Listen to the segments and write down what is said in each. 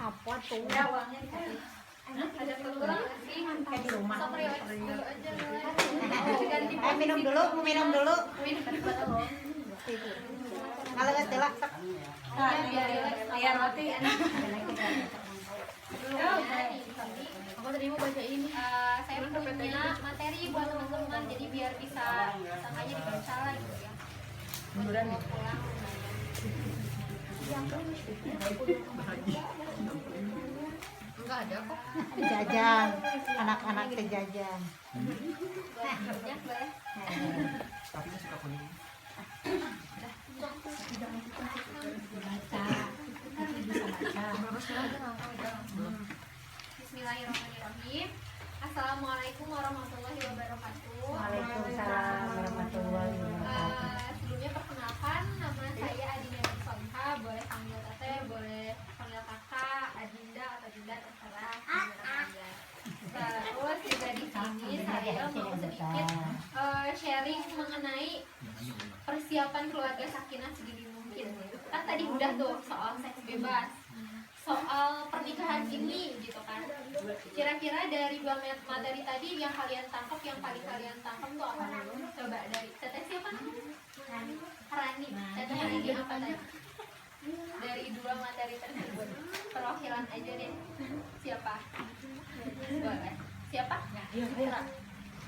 Apa tuh? Ya uangnya dikasih. Ada telur sih Kayak di rumah. Minum dulu. Kalau nggak telak, Biar relax. Biar roti enak. Aku tadi mau baca ini. Saya punya materi buat teman-teman, jadi biar bisa sangkanya dibaca lah gitu ya. Munduran nih. Pulang. Enggak ada kok. jajan, anak-anak kejajan. Banyak boleh. Bismillahirrahmanirrahim. Assalamualaikum warahmatullahi wabarakatuh. Waalaikumsalam warahmatullahi wabarakatuh. Sebelumnya perkenalkan, nama saya Adinda Nursolihah. Boleh panggil teteh, boleh panggil kakak, Adinda atau Dinda terserah. Terus juga di sini saya mau sedikit sharing mengenai persiapan keluarga sakinah sedini mungkin. Kan tadi udah tuh soal seks bebas, soal pernikahan ini gitu kan. Kira-kira dari dua materi tadi yang kalian tangkap, yang paling kalian tangkap tuh apa? Coba dari teteh siapa namanya? Rani. Teteh Rani apa tadi? Dari dua materi tersebut perwakilan aja deh. Siapa? Boleh. Siapa? Zikra.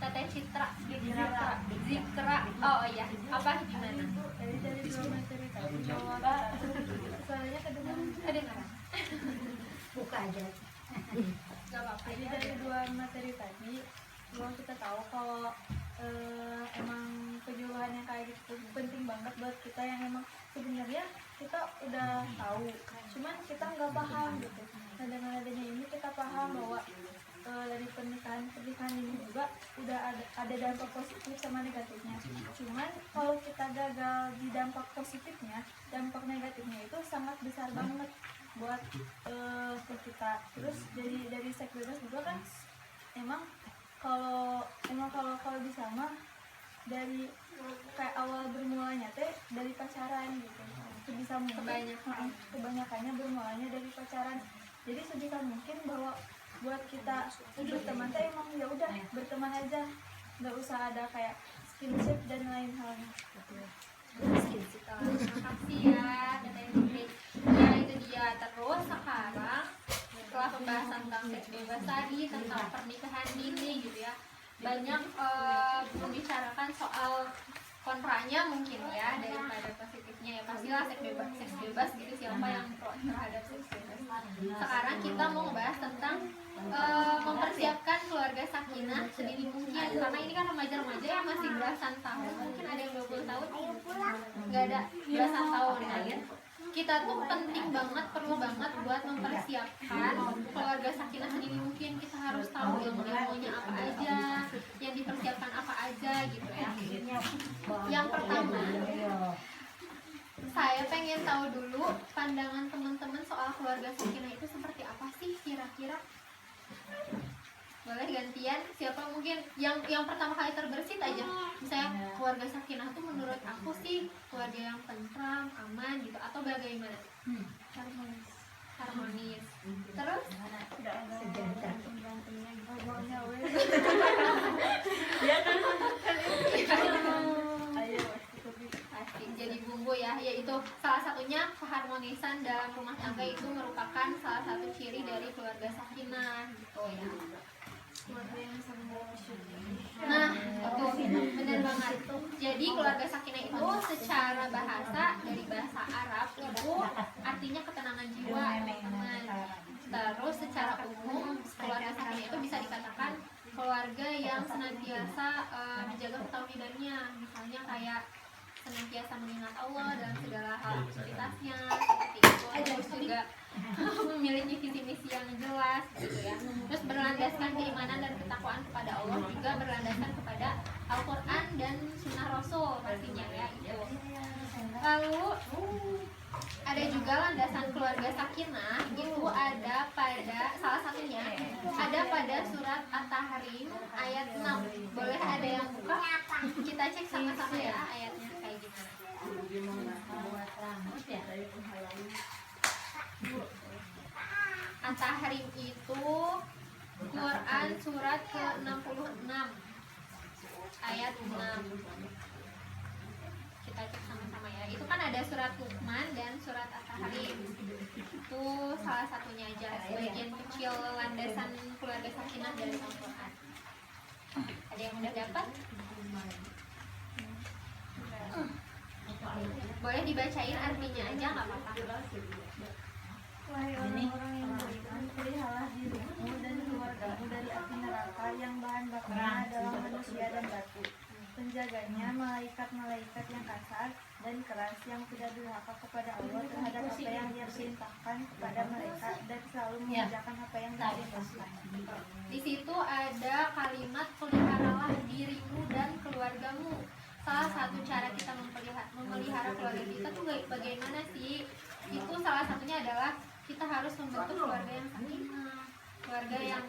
Teteh Citra. Zikra. Oh iya. Apa gimana? Dari dua materi tadi bahwa soalnya kedengaran. Buka aja. Gak apa-apa. Jadi dari dua materi tadi bahwa kita tahu kalau emang penyuluhan yang kayak gitu penting banget buat kita yang emang sebenarnya kita udah tahu, cuman kita nggak paham gitu. Nah dengan adanya ini kita paham bahwa dari pernikahan ini juga udah ada dampak positif sama negatifnya. Cuman kalau kita gagal di dampak positifnya, dampak negatifnya itu sangat besar banget buat ke kita. Terus dari seks bebas juga kan emang kalau bisa mah dari kayak awal bermulanya teh dari pacaran gitu. Sebisa mungkin kebanyakannya bermulanya dari pacaran. Jadi sebisa mungkin bahwa buat kita berteman teh emang ya udah berteman aja, nggak usah ada kayak skinship dan lain halnya. Terima kasih ya Teteh Zikri. Ya itu dia. Terus sekarang setelah pembahasan tentang seks bebas tadi, tentang pernikahan dini gitu ya, banyak membicarakan soal kontranya mungkin ya daripada positifnya. Ya pastilah seks bebas gitu, siapa yang pro terhadap seks bebas. Sekarang kita mau ngebahas tentang mempersiapkan keluarga sakinah sedini mungkin, karena ini kan remaja-remaja yang masih belasan tahun, mungkin ada yang 20 tahun, nggak ada belasan tahun ya. Kita tuh penting banget, perlu banget buat mempersiapkan keluarga sakinah sedini mungkin. Kita harus tahu yang maunya apa aja, yang dipersiapkan apa aja gitu ya. Yang pertama, saya pengen tahu dulu pandangan teman-teman soal keluarga sakinah itu seperti apa sih kira-kira? Boleh gantian, siapa mungkin yang pertama kali terbersit aja. Misalnya keluarga sakinah tuh menurut aku sih keluarga yang tentram, aman gitu, atau bagaimana? Harmonis. Terus? Tidak ada berantem-berantemnya gitu. Ya kan? Pasti jadi bumbu ya, yaitu salah satunya keharmonisan dalam rumah tangga itu merupakan salah satu ciri dari keluarga sakinah gitu ya. Keluarga yang saling bersyukur. Nah, itu benar banget. Jadi keluarga sakinah itu secara bahasa, dari bahasa Arab itu artinya ketenangan jiwa, teman. Terus secara umum keluarga sakinah itu bisa dikatakan keluarga yang senantiasa menjaga ketauhidannya, misalnya kayak senantiasa mengingat Allah dalam segala hal aktivitasnya seperti itu. Terus juga memiliki visi misi yang jelas gitu ya. Terus berlandaskan keimanan dan ketakwaan kepada Allah, juga berlandaskan kepada Al-Quran dan Sunnah Rasul pastinya ya itu. Lalu ada juga landasan keluarga sakinah, itu ada pada salah satunya ada pada surat At-Tahrim ayat 6. Boleh ada yang buka? Kita cek sama-sama ya ayatnya kayak gimana. At-Tahrim itu Quran surat ke-66 ayat 6. Kita cek sama-sama ya. Itu kan ada surat Luqman dan surat At-Tahrim. Itu salah satunya aja, sebagian kecil landasan keluarga sakinah dari Al-Quran. Ada yang udah dapat? Boleh dibacain artinya aja, nggak apa-apa. Wahai orang-orang yang beriman, peliharalah dirimu dan keluargamu dari api neraka yang bahan bakarnya adalah manusia dan batu. Penjaganya malaikat-malaikat yang kasar dan keras yang tidak durhaka kepada Allah terhadap apa yang Dia perintahkan kepada mereka dan selalu mengerjakan apa yang Dia perintahkan. Di situ ada kalimat peliharalah dirimu dan keluargamu. Salah satu cara kita memelihara keluarga kita tuh bagaimana sih? Itu salah satunya adalah kita harus membentuk keluarga yang sakinah, keluarga yang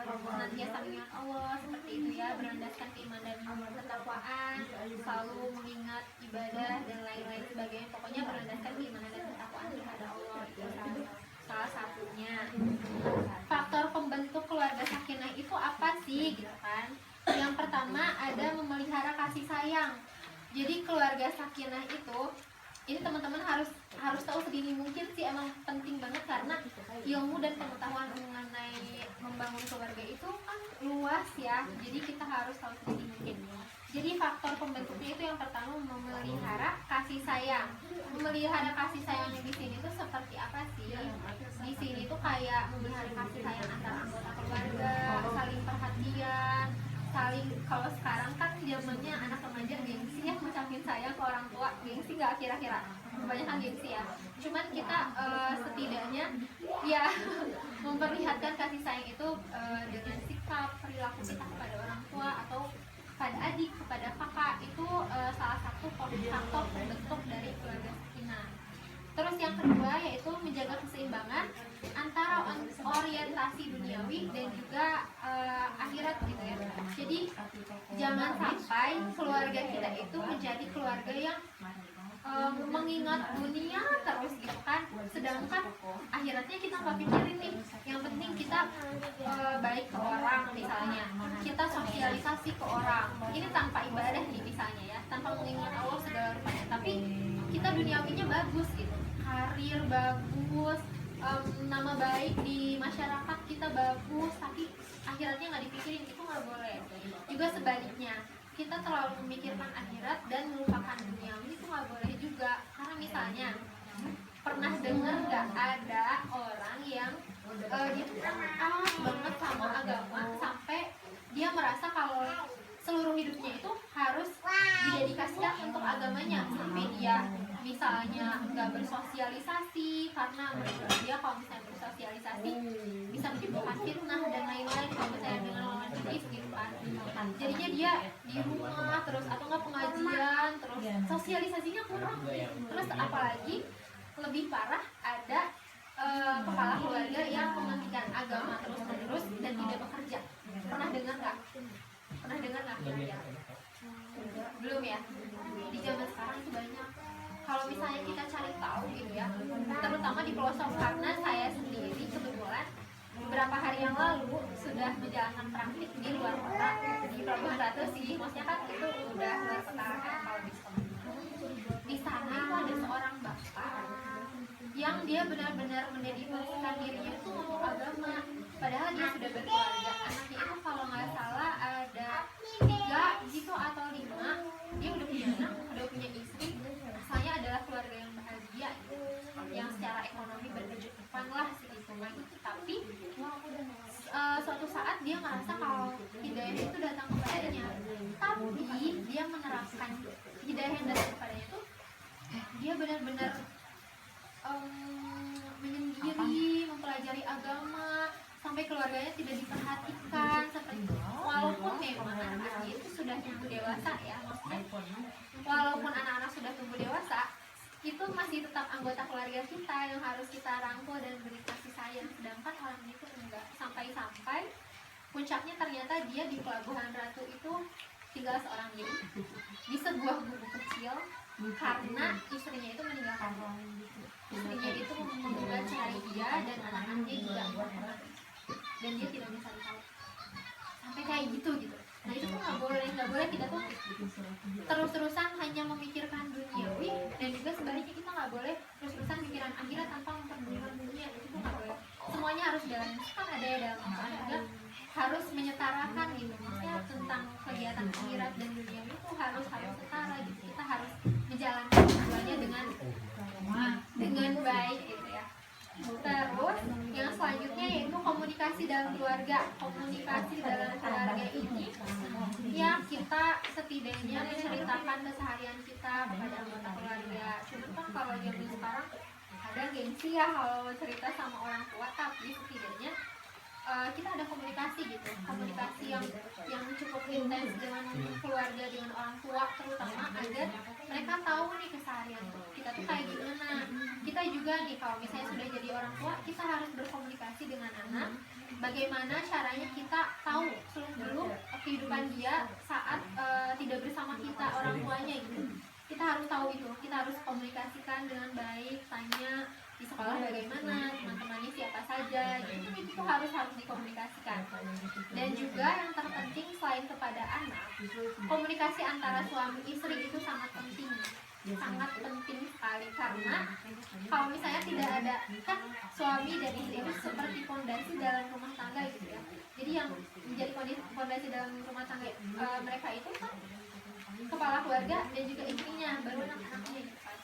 senantiasa mengingat Allah, seperti itu ya, berlandaskan keimanan dan ketakwaan, selalu mengingat ibadah dan lain-lain sebagainya. Pokoknya berlandaskan keimanan dan ketakwaan kepada Allah, itu salah satunya. Faktor pembentuk keluarga sakinah itu apa sih, gitu kan? Yang pertama ada memelihara kasih sayang. Jadi keluarga sakinah itu, ini teman-teman harus tahu sedini mungkin sih, emang penting banget karena ilmu dan pengetahuan mengenai membangun keluarga itu kan luas ya. Jadi kita harus tahu sedini mungkin. Jadi faktor pembentuknya itu yang pertama memelihara kasih sayang. Memelihara kasih sayang di sini tuh seperti apa sih? Di sini tuh kayak memelihara kasih sayang antara anggota keluarga, saling perhatian, saling, kalau sekarang kan zamannya anak remaja gengsi ya, ngucapin sayang ke orang tua. Gengsi nggak kira-kira? Kebanyakan gengsi ya. Cuman kita setidaknya ya memperlihatkan kasih sayang itu dengan sikap, perilaku kita kepada orang tua atau pada adik, kepada kakak, itu salah satu faktor pembentuk dari keluarga sakinah. Terus yang kedua yaitu menjaga keseimbangan antara orientasi duniawi dan juga akhirat gitu ya. Jadi jangan sampai keluarga kita itu menjadi keluarga yang mengingat dunia terus gitu kan, sedangkan akhiratnya kita nggak pikirin nih. Yang penting kita baik ke orang, misalnya kita sosialisasi ke orang, ini tanpa ibadah nih misalnya ya, tanpa mengingat Allah segala rupanya, tapi kita duniawinya bagus gitu, karir bagus, nama baik di masyarakat kita bagus, tapi akhiratnya nggak dipikirin, itu nggak boleh. Juga sebaliknya, kita terlalu memikirkan akhirat dan melupakan duniawi, itu nggak boleh juga. Karena misalnya pernah dengar nggak ada orang yang dia tuh amat banget sama agama sampai dia merasa kalau seluruh hidupnya itu harus didedikasikan untuk agamanya, sampai dia misalnya nggak bersosialisasi karena menurut dia kalau misalnya bersosialisasi bisa menimbulkan fitnah dan lain-lain, kalau misalnya dengan lawan jenis gitu kan. Jadinya dia di rumah terus atau nggak pengajian terus, sosialisasinya kurang. Terus apalagi lebih parah ada kepala keluarga yang mementingkan agama terus-menerus dan tidak bekerja. Pernah dengar nggak? Pernah dengar nggak kira-kira? Belum ya? Di zaman sekarang itu banyak. Kalau misalnya kita cari tahu gitu ya, terutama di pelosok, karena saya sendiri kebetulan beberapa hari yang lalu sudah menjalankan praktik di luar kota, di Pelabuhan Ratu sih, maksudnya kan itu udah luar kota kan kalau di sana itu ada seorang bapak yang dia benar-benar mendedikasikan dirinya itu untuk agama, padahal dia sudah berkeluarga. Anaknya itu kalau nggak salah ada 3 gitu atau 5, dia udah punya anak, udah punya istri. Rasanya adalah keluarga yang bahagia gitu, yang secara ekonomi berkecukupan lah segitu kan. Tapi suatu saat dia merasa kalau hidayah itu datang kepadanya, tapi dia menerapkan hidayah yang datang kepadanya itu dia benar-benar menyendiri, mempelajari agama sampai keluarganya tidak diperhatikan seperti itu. Walaupun memang anak-anaknya itu sudah tumbuh dewasa ya, maksudnya walaupun anak-anak sudah tumbuh dewasa, itu masih tetap anggota keluarga kita yang harus kita rangkul dan beri kasih sayang. Sedangkan orang itu enggak, sampai-sampai puncaknya ternyata dia di Pelabuhan Ratu itu tinggal seorang diri di sebuah gubuk kecil karena istrinya itu meninggalkan. istrinya itu menggugat cerai dia dan anak-anaknya juga, dan dia tidak bisa tahu sampai kayak gitu. Nah itu tuh nggak boleh kita tuh terus-terusan hanya memikirkan duniawi, dan juga sebaliknya kita nggak boleh terus-terusan pikiran akhirat tanpa memperdulikan dunia. Itu tuh nggak boleh, semuanya harus jalan. Kan ada ya dalam Al-Quran juga harus menyetarakan gitu, maksudnya tentang kegiatan akhirat dan duniawi itu harus setara gitu. Kita harus menjalankan keduanya dengan baik gitu ya. Terus yang selanjutnya yaitu komunikasi dalam keluarga. Komunikasi dalam keluarga ini ya kita setidaknya menceritakan keseharian kita kepada anggota keluarga. Cuma kan kalau zaman sekarang ada gengsi ya kalau cerita sama orang tua, tapi setidaknya kita ada komunikasi gitu, komunikasi yang cukup intens dengan keluarga, dengan orang tua terutama, agar mereka tahu nih keseharian kita tuh kayak gimana. Kita juga nih kalau misalnya sudah jadi orang tua, kita harus berkomunikasi dengan anak, bagaimana caranya kita tahu seluk-beluk kehidupan dia saat tidak bersama kita orang tuanya gitu. Kita harus tahu itu, kita harus komunikasikan dengan baik, tanya di sekolah bagaimana, teman-temannya siapa saja, gitu. Itu harus dikomunikasikan. Dan juga yang terpenting selain kepada anak, komunikasi antara suami istri itu sangat penting sekali, karena kalau misalnya tidak ada, kan suami dan istri itu seperti fondasi dalam rumah tangga gitu ya. Jadi yang menjadi fondasi dalam rumah tangga mereka itu kan kepala keluarga dan juga istrinya, baru anak-anaknya gitu kan.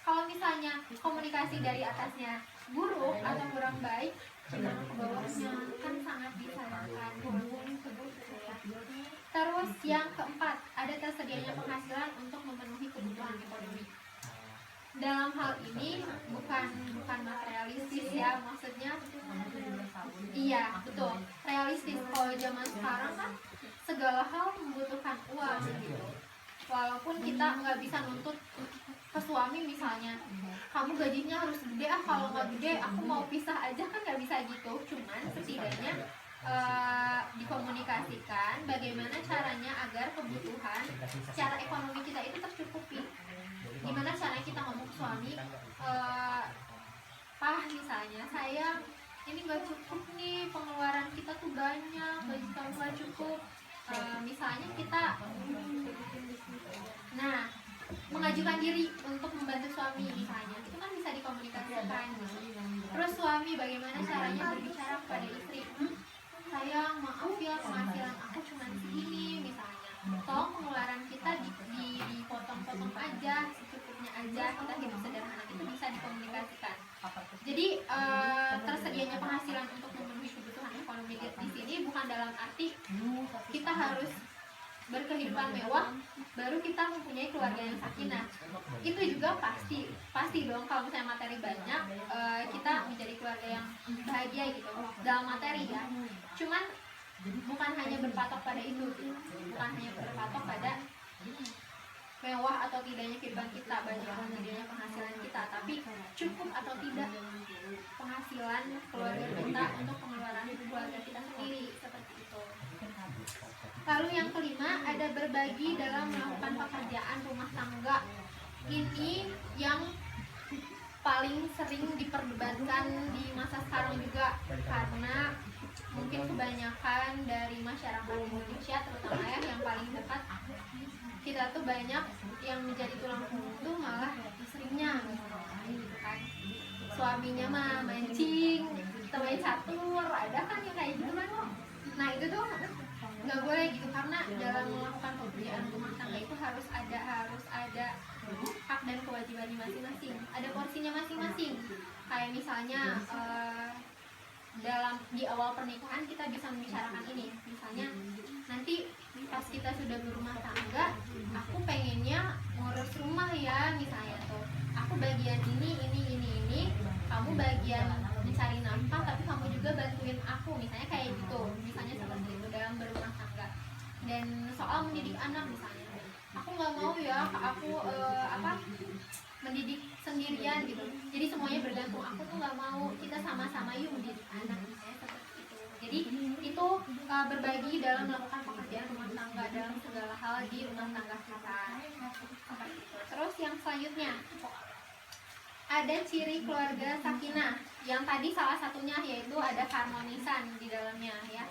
Kalau misalnya komunikasi dari atasnya buruk atau kurang baik, ke bawahnya kan sangat disayangkan. Terus yang keempat, ada tersedianya penghasilan untuk memenuhi kebutuhan ekonomi. Dalam hal ini bukan materialistis ya, maksudnya iya betul realistis. Kalau zaman sekarang kan segala hal membutuhkan uang gitu. Walaupun kita nggak bisa nuntut ke suami misalnya, kamu gajinya harus gede, kalau nggak gede aku mau pisah aja, kan nggak bisa gitu. Cuman setidaknya dikomunikasikan bagaimana caranya agar kebutuhan secara ekonomi kita itu tercukupi. Gimana caranya kita ngomong ke suami, Pah misalnya, sayang ini nggak cukup nih, pengeluaran kita tuh banyak, gaji kamu nggak cukup. Misalnya kita mengajukan diri untuk membantu suami misalnya, itu kan bisa dikomunikasikan. Terus suami bagaimana caranya berbicara kepada istri, sayang maaf ya penghasilan aku cuma segini misalnya, tolong pengeluaran kita dipotong-potong aja, secukupnya aja, kita hidup sederhana. Itu bisa dikomunikasikan. Jadi tersedianya penghasilan untuk memenuhi kebutuhan ekonomi di sini bukan dalam arti kita harus berkehidupan mewah baru kita mempunyai keluarga yang sakinah. Itu juga pasti dong, kalau misalnya materi banyak, kita menjadi keluarga yang bahagia gitu dalam materi ya. Cuman bukan hanya berpatok pada itu, bukan hanya berpatok pada mewah atau tidaknya kehidupan kita, banyak atau tidaknya penghasilan kita, tapi cukup atau tidak penghasilan keluarga kita untuk pengeluaran keluarga kita sendiri, seperti itu. Lalu yang kelima, ada berbagi dalam melakukan pekerjaan rumah tangga. Ini yang paling sering diperdebatkan di masa sekarang juga, karena mungkin kebanyakan dari masyarakat Indonesia, terutama ya yang paling dekat, kita tuh banyak yang menjadi tulang punggung tuh malah istrinya gitu kan. Suaminya mah mancing, main catur, ada kan yang kayak gitu kan. Nah itu tuh nggak boleh gitu, karena dalam melakukan pekerjaan rumah tangga itu harus ada hak dan kewajibannya masing-masing, ada porsinya masing-masing. Kayak misalnya di awal pernikahan kita bisa membicarakan ini, misalnya nanti pas kita sudah berumah tangga, aku pengennya ngurus rumah ya misalnya tuh, aku bagian ini, kamu bagian mencari nafkah, tapi kamu juga bantuin aku, misalnya kayak gitu, misalnya seperti itu dalam berumah tangga. Dan soal mendidik anak misalnya, aku nggak mau ya aku mendidik sendirian gitu, jadi semuanya bergantung aku tuh nggak mau, kita sama-sama yuk mendidik anak, misalnya seperti itu. Jadi itu berbagi dalam melakukan pekerjaan rumah tangga dalam segala hal di rumah tangga kita. Terus yang selanjutnya, ada ciri keluarga sakinah. Yang tadi salah satunya yaitu ada keharmonisan di dalamnya ya.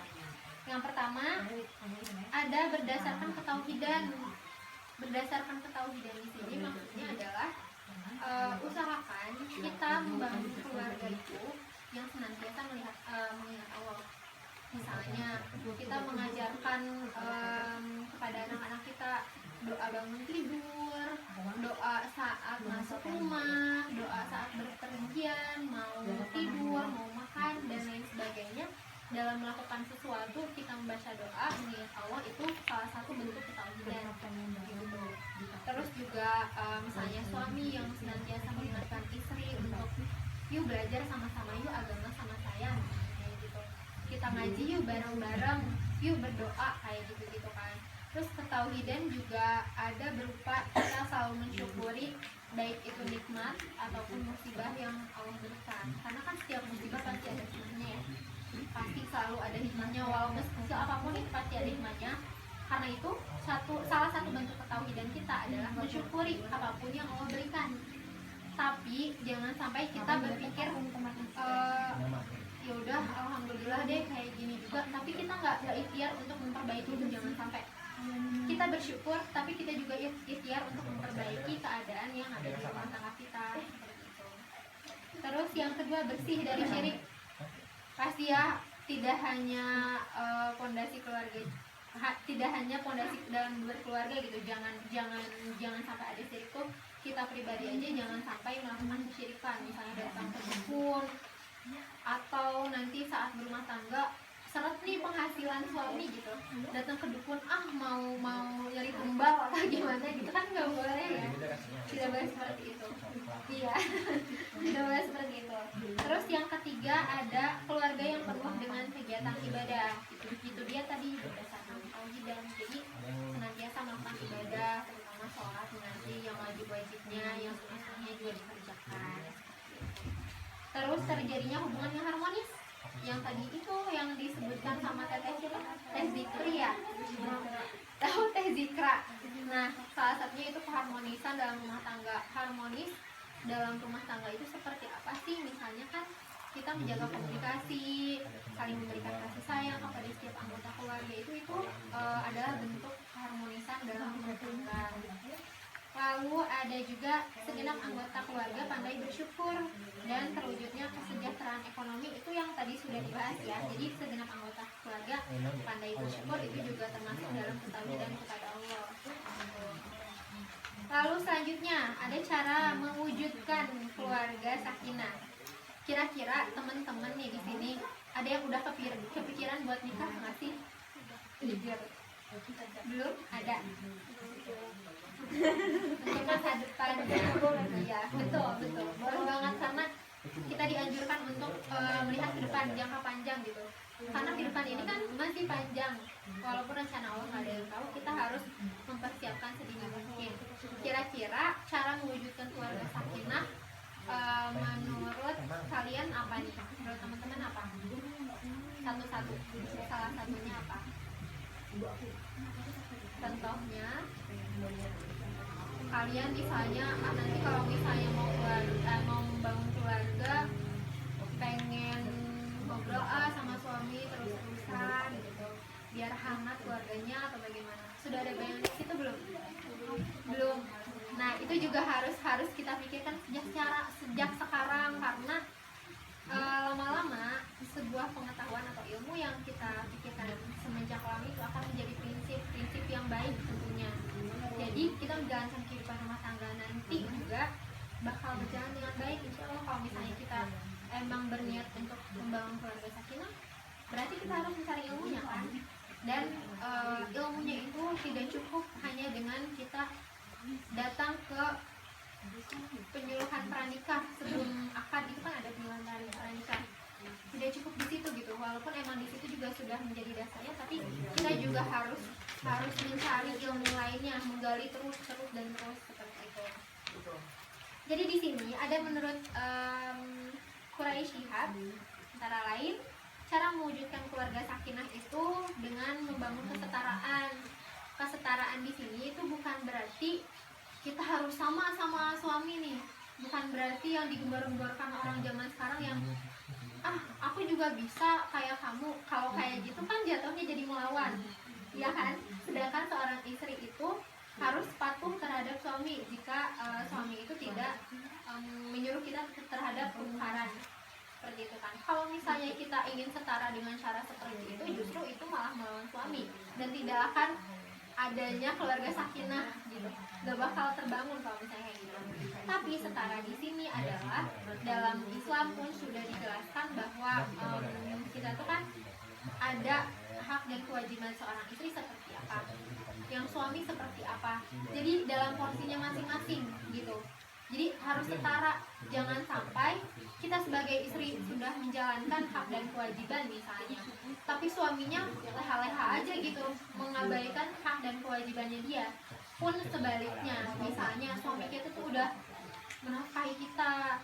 Yang pertama ada berdasarkan ketauhidan. Berdasarkan ketauhidan di sini maksudnya adalah usahakan kita membangun keluarga itu yang senantiasa mengingat Allah. Misalnya kita mengajarkan kepada anak-anak kita doa bangun tidur, doa saat masuk rumah, doa saat berpergian, mau tidur, mau makan dan lain sebagainya. Dalam melakukan sesuatu kita membaca doa mengingat Allah itu salah satu bentuk ketauhidan gitu. Terus juga misalnya suami yang senantiasa mengingatkan istri untuk yuk belajar sama-sama, yuk agama sama saya kayak gitu. Kita ngaji yuk bareng-bareng, yuk berdoa kayak gitu-gitu kan. Terus ketauhidan juga ada berupa kita selalu mensyukuri baik itu nikmat ataupun musibah yang Allah berikan. Karena kan setiap musibah pasti ada hikmahnya ya. Pasti selalu ada hikmahnya, walaupun sekecil apapun itu pasti ada hikmahnya. Karena itu salah satu bentuk ketauhidan kita adalah mensyukuri apapun yang Allah berikan. Tapi jangan sampai kita berpikir ya udah alhamdulillah deh kayak gini juga, tapi kita nggak ikhtiar untuk memperbaiki itu. Jangan sampai kita bersyukur tapi kita juga ikhtiar untuk memperbaiki keadaan yang ada di rumah tangga kita. Terus yang kedua, bersih dari syirik. Pasti ya, tidak hanya pondasi keluarga, tidak hanya pondasi dalam berkeluarga gitu. Jangan sampai ada syirik tuh. Kita pribadi aja jangan sampai melakukan kesyirikan, misalnya datang ke dukun atau nanti saat berumah tangga seret nih penghasilan suami gitu, datang ke dukun mau nyari tumbal atau gimana gitu kan nggak boleh ya, tidak boleh seperti itu. Iya, tidak boleh seperti itu. Terus yang ketiga ada keluarga yang penuh dengan kegiatan ibadah. Itu dia tadi berdasarkan tauhidan. Jadi senantiasa melakukan ibadah, terutama sholat nanti yang wajib-wajibnya, yang sunnah-sunnahnya juga dikerjakan. Terus terjadinya hubungan yang harmonis. Yang tadi itu yang disebutkan sama Teteh Zikri ya, tahu Teh Zikra. Nah, salah satunya itu keharmonisan dalam rumah tangga. Harmonis dalam rumah tangga itu seperti apa sih? Misalnya kan kita menjaga komunikasi, saling memberikan kasih sayang kepada setiap anggota keluarga, itu adalah bentuk keharmonisan dalam rumah tangga. Lalu ada juga segenap anggota keluarga pandai bersyukur dan terwujudnya kesejahteraan ekonomi, itu yang tadi sudah dibahas ya. Jadi segenap anggota keluarga pandai bersyukur itu juga termasuk dalam ketauhidan kepada Allah. Lalu selanjutnya ada cara mewujudkan keluarga sakinah. Kira-kira teman-teman nih di sini ada yang udah kepikiran buat nikah nggak sih? Belum ada. Untuk masa depan, ya betul boleh banget, karena kita dianjurkan untuk melihat ke depan, jangka panjang gitu. Karena kehidupan ini kan masih panjang, walaupun rencana Allah nggak ada yang tahu, kita harus mempersiapkan sedini mungkin. Kira-kira cara mewujudkan keluarga sakinah menurut kalian apa nih? Menurut teman-teman apa? Satu-satu, salah satunya apa? Contohnya kalian misalnya nanti kalau misalnya mau membangun keluarga, pengen ngobrol sama suami terus-terusan gitu biar hangat keluarganya atau bagaimana, sudah ada bayangan di situ belum? Nah itu juga harus kita pikirkan sejak sekarang, karena lama-lama sebuah pengetahuan atau ilmu yang kita pikirkan semenjak lama itu akan menjadi prinsip yang baik tentunya. Jadi kita menjalankan kehidupan rumah tangga nanti juga bakal berjalan dengan baik insya Allah. Kalau misalnya kita emang berniat untuk membangun keluarga sakinah, berarti kita harus mencari ilmunya kan. Dan ilmunya itu tidak cukup hanya dengan kita datang ke penyuluhan pranikah sebelum akad, itu kan ada penyuluhan pranikah, tidak cukup di situ gitu. Walaupun emang di situ juga sudah menjadi dasarnya, tapi kita juga harus mencari ilmu lainnya, menggali terus dan terus seperti itu. Jadi di sini ada menurut Quraisy Shihab, antara lain cara mewujudkan keluarga sakinah itu dengan membangun kesetaraan. Kesetaraan di sini itu bukan berarti kita harus sama suami nih, bukan berarti yang digembar-gemborkan orang zaman sekarang yang aku juga bisa kayak kamu. Kalau kayak gitu kan jatuhnya jadi melawan, ya kan? Sedangkan seorang istri itu harus patuh terhadap suami jika suami itu tidak menyuruh kita terhadap kemungkaran, seperti itu kan. Kalau misalnya kita ingin setara dengan cara seperti itu, justru itu malah melawan suami dan tidak akan adanya keluarga sakinah gitu, gak bakal terbangun kalau misalnya kayak gitu. Tapi setara di sini adalah dalam Islam pun sudah dijelaskan bahwa kita tuh kan ada hak dan kewajiban seorang istri seperti apa, yang suami seperti apa. Jadi dalam porsinya masing-masing gitu. Jadi harus setara, jangan sampai kita sebagai istri sudah menjalankan hak dan kewajiban misalnya, tapi suaminya leha-leha aja gitu, mengabaikan hak dan kewajibannya dia. Pun sebaliknya, misalnya suami kita tuh udah menafkahi kita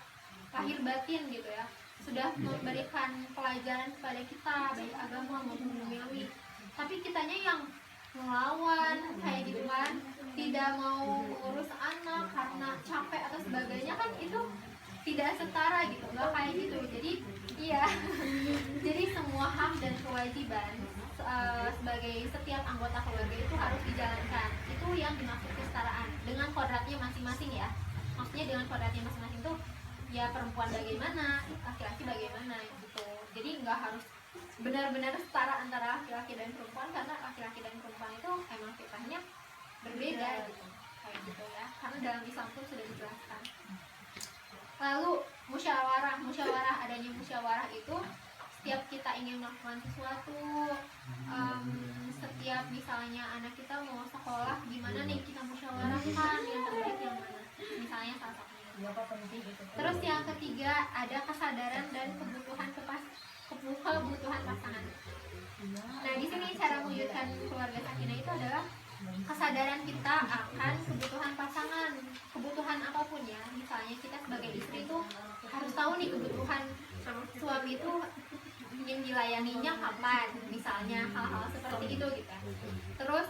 lahir batin gitu ya, sudah memberikan pelajaran kepada kita baik agama maupun duniawi, tapi kitanya yang melawan kayak gitu kan, tidak mau ngurus anak karena capek atau sebagainya, kan itu tidak setara gitu, nggak kayak gitu. Jadi iya jadi semua hak dan kewajiban sebagai setiap anggota keluarga itu harus dijalankan. Itu yang dimaksud kesetaraan dengan kodratnya masing-masing ya. Maksudnya dengan kodratnya masing-masing tuh ya, perempuan bagaimana, laki-laki bagaimana gitu. Jadi nggak harus benar-benar setara antara laki-laki dan perempuan, karena laki-laki dan perempuan itu emang fitrahnya berbeda gitu, kayak gitu ya, karena dalam Islam pun sudah dijelaskan. Lalu musyawarah adanya musyawarah itu setiap kita ingin melakukan sesuatu, setiap misalnya anak kita mau sekolah gimana nih, kita musyawarahkan yang terbaik yang mana, misalnya salah satunya. Terus yang ketiga ada kesadaran dan kebutuhan pasangan. Nah di sini cara mewujudkan keluarga sakinah itu adalah kesadaran kita akan kebutuhan pasangan, kebutuhan apapun ya. Misalnya kita sebagai istri itu harus tahu nih kebutuhan suami itu ingin dilayaninya kapan, misalnya hal-hal seperti itu gitu. Terus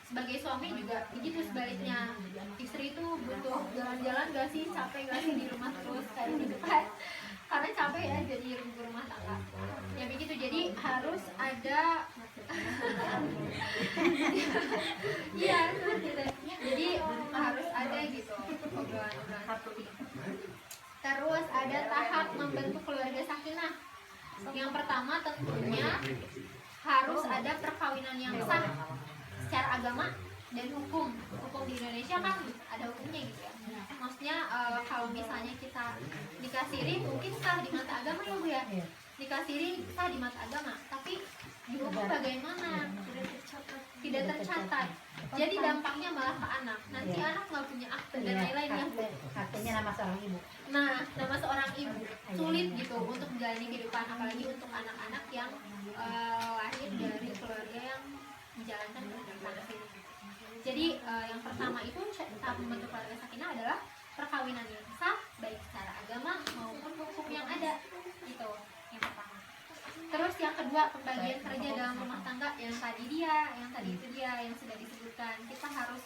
sebagai suami juga begitu sebaliknya, istri itu butuh jalan-jalan gak sih, capek gak sih di rumah terus kayak gitu kan, karena capek ya jadi ibu rumah tangga ya begitu. Jadi harus ada iya gitu. Jadi harus ada gitu obrolan-obrolan seperti itu. Terus ada tahap membentuk keluarga sakinah. Yang pertama tentunya harus ada perkawinan yang sah secara agama dan hukum. Hukum di Indonesia kan ada hukumnya gitu ya. Maksudnya kalau misalnya kita nikah siri mungkin sah di mata agama ya Bu ya. Nikah siri sah di mata agama, tapi di hukum bagaimana? Tidak tercatat. Jadi dampaknya malah ke anak. Nanti anak nggak punya akte dan lain-lain ya. Aktenya nama seorang ibu. Nah, nama seorang ibu sulit gitu untuk menjalani kehidupan, apalagi untuk anak-anak yang lahir dari keluarga yang menjalankan kehidupan siri. Jadi yang pertama itu tahap membentuk keluarga sakinah adalah perkawinan yang sah baik secara agama maupun hukum yang ada, itu yang pertama. Terus yang kedua, pembagian kerja dalam rumah tangga yang tadi itu dia yang sudah disebutkan. Kita harus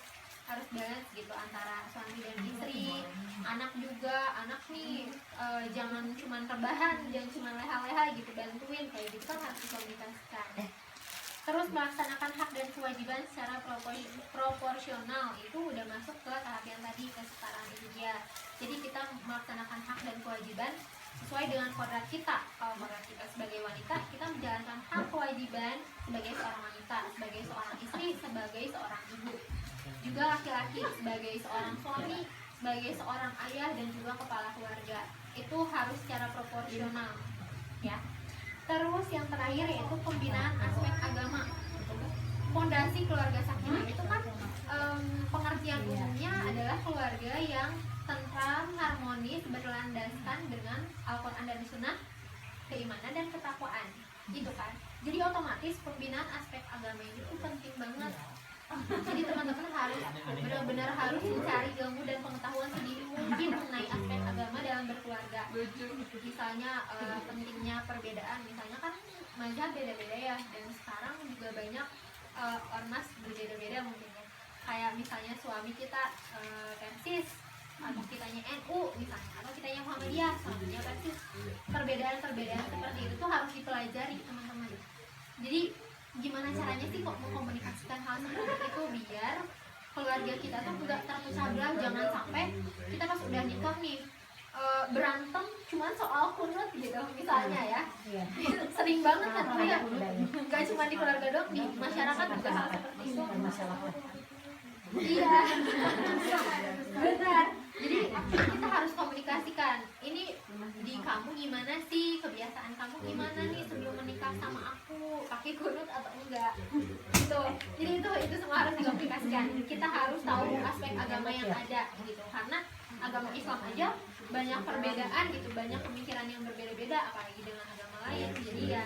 balance gitu antara suami dan istri, anak juga, anak nih jangan cuma rebahan, jangan cuma leha-leha gitu bantuin kayak gitu kan, harus dikomunikasikan. Terus melaksanakan hak dan kewajiban secara proporsional, itu udah masuk ke tahap yang tadi, kesetaraan itu dia. Jadi kita melaksanakan hak dan kewajiban sesuai dengan kodrat kita. Kalau kodrat kita sebagai wanita, kita menjalankan hak kewajiban sebagai seorang wanita, sebagai seorang istri, sebagai seorang ibu. Juga laki-laki sebagai seorang suami, sebagai seorang ayah dan juga kepala keluarga. Itu harus secara proporsional ya. Terus yang terakhir yaitu pembinaan aspek agama. Fondasi keluarga sakinah itu kan pengertian umumnya adalah keluarga yang tentram, harmonis, berlandaskan dengan Al-Quran dan Sunnah, keimanan dan ketakwaan, gitu kan. Jadi otomatis pembinaan aspek agama itu penting banget. Jadi teman-teman harus benar-benar harus mencari ilmu dan pengetahuan sendiri mungkin mengenai aspek agama dalam berkeluarga. Misalnya pentingnya perbedaan, misalnya kan mazhab beda-beda ya, dan sekarang juga banyak ormas berbeda-beda mungkin ya. Kayak misalnya suami kita persis, atau kitanya NU misalnya, atau kitanya Muhammadiyah soalnya pasti perbedaan-perbedaan seperti itu tuh harus dipelajari teman-teman. Jadi gimana caranya sih kok mengkomunikasikan hal seperti itu biar keluarga kita tuh nggak terpecah belah. Jangan sampai kita pas udah nikah nih berantem cuman soal kunut gitu misalnya ya. Iya. Sering banget kan Nah, ya, udah. nggak cuma di keluarga doang, di masyarakat juga hal seperti itu. Masalah Iya, benar. Jadi kita harus komunikasikan. Ini di kamu gimana sih, kebiasaan kamu gimana nih sebelum menikah sama aku, pakai kunut atau enggak? Gitu. Jadi itu semua harus dikomunikasikan. Kita harus tahu aspek agama yang ada gitu. Karena agama Islam aja banyak perbedaan gitu, banyak pemikiran yang berbeda-beda apalagi dengan agama lain. Jadi ya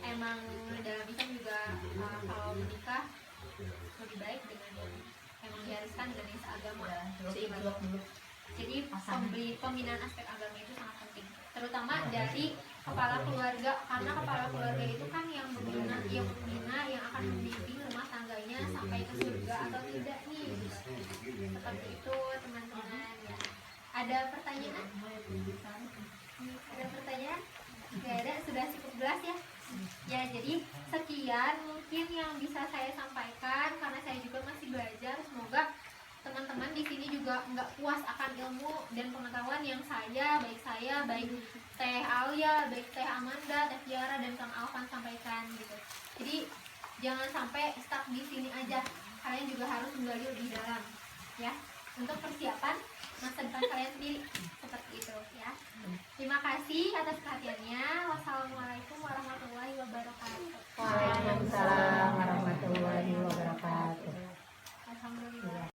emang dalam Islam juga kalau menikah lebih baik dengan emang diharuskan dengan seagama seiman. Jadi pembinaan aspek agama itu sangat penting, terutama dari kepala keluarga, karena kepala keluarga itu kan yang membina, yang akan membimbing rumah tangganya sampai ke surga atau tidak nih. Seperti itu teman-teman ya. Ada pertanyaan? Ada pertanyaan? Gak ada, sudah cukup jelas ya. Ya, jadi sekian mungkin yang bisa saya sampaikan karena saya juga masih belajar. Semoga teman-teman di sini juga nggak puas akan ilmu dan pengetahuan yang baik Teh Alia, baik Teh Amanda, Teh Tiara dan Kang Alvan sampaikan gitu. Jadi jangan sampai stuck di sini aja. Kalian juga harus menggali lebih dalam ya untuk persiapan masa depan kalian sendiri seperti itu ya. Terima kasih atas perhatiannya. Wassalamualaikum.